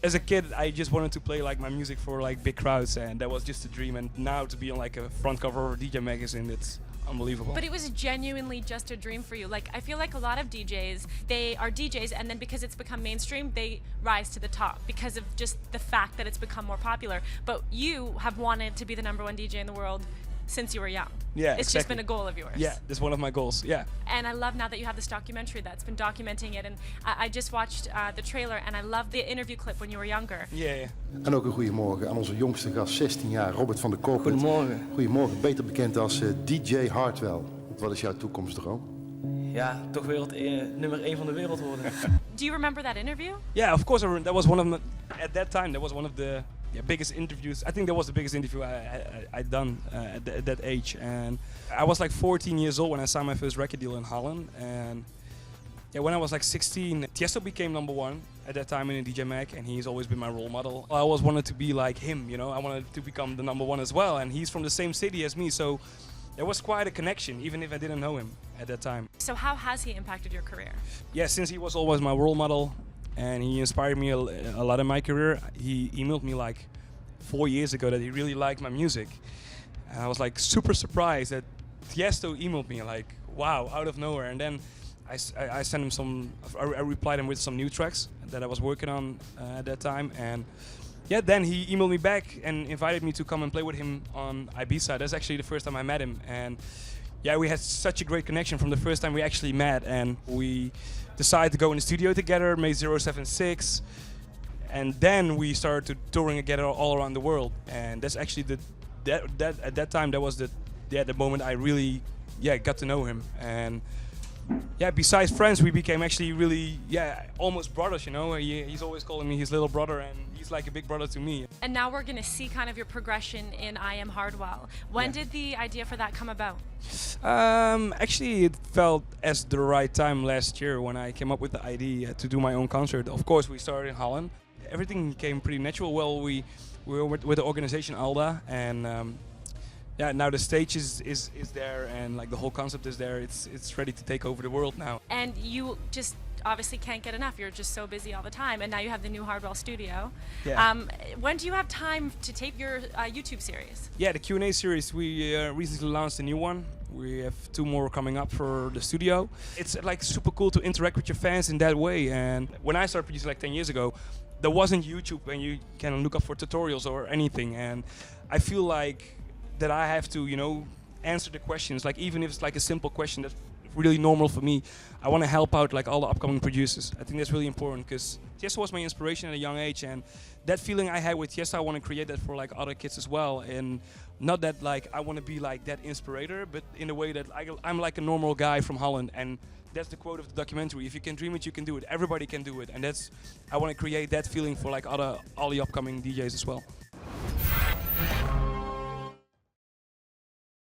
As a kid, I just wanted to play like my music for like big crowds, and that was just a dream. And now to be on like a front cover of a DJ magazine, it's unbelievable. But it was genuinely just a dream for you. Like, I feel like a lot of DJs, they are DJs, and then because it's become mainstream, they rise to the top because of just the fact that it's become more popular. But you have wanted to be the #1 DJ in the world since you were young. Yeah, it's exactly. just been a goal of yours. Yeah, that's one of my goals. Yeah. And I love now that you have this documentary that's been documenting it. And I just watched the trailer, and I love the interview clip when you were younger. Yeah. En ook een goedemorgen aan onze jongste gast, 16 jaar, Robert van der Kolk. Goedemorgen. Goedemorgen, beter bekend als DJ Hardwell. Wat is jouw toekomstdroom? Ja, toch nummer 1 van de wereld worden. Do you remember that interview? Yeah, of course. That was one of my, at that time. That was one of the biggest interviews. I think that was the biggest interview I'd done at that age. And I was like 14 years old when I signed my first record deal in Holland. And yeah, when I was like 16, Tiesto became #1 at that time in a DJ mag, and he's always been my role model. I always wanted to be like him, you know. I wanted to become the #1 as well, and he's from the same city as me, so there was quite a connection, even if I didn't know him at that time. So how has he impacted your career? Yeah, since he was always my role model, and he inspired me a lot in my career. He emailed me like 4 years ago that he really liked my music, and I was like super surprised that Tiesto emailed me, like, wow, out of nowhere. And then I sent him I replied him with some new tracks that I was working on at that time, and yeah, then he emailed me back and invited me to come and play with him on Ibiza. That's actually the first time I met him, and yeah, we had such a great connection from the first time we actually met, and we decided to go in the studio together, made 076, and then we started to touring together all around the world. And that's actually at that time that was the moment I really got to know him. And yeah, besides friends, we became actually really almost brothers, you know. He's always calling me his little brother, and he's like a big brother to me. And now we're going to see kind of your progression in Am Hardwell. When did the idea for that come about? Actually, it felt as the right time last year when I came up with the idea to do my own concert. Of course, we started in Holland. Everything came pretty natural. Well, we were with the organization ALDA, and now the stage is there, and like the whole concept is there. It's ready to take over the world now. And you just obviously can't get enough. You're just so busy all the time, and now you have the new Hardwell studio. Yeah. When do you have time to tape your YouTube series? Yeah, the Q&A series, we recently launched a new one. We have 2 more coming up for the studio. It's like super cool to interact with your fans in that way. And when I started producing like 10 years ago, there wasn't YouTube and you can look up for tutorials or anything. And I feel like that I have to, you know, answer the questions. Like even if it's like a simple question that's really normal for me, I want to help out like all the upcoming producers. I think that's really important because Tiesto was my inspiration at a young age, and that feeling I had with Tiesto, I want to create that for like other kids as well. And not that like I want to be like that inspirator, but in a way that I'm like a normal guy from Holland, and that's the quote of the documentary. If you can dream it, you can do it. Everybody can do it, and I want to create that feeling for like all the upcoming DJs as well.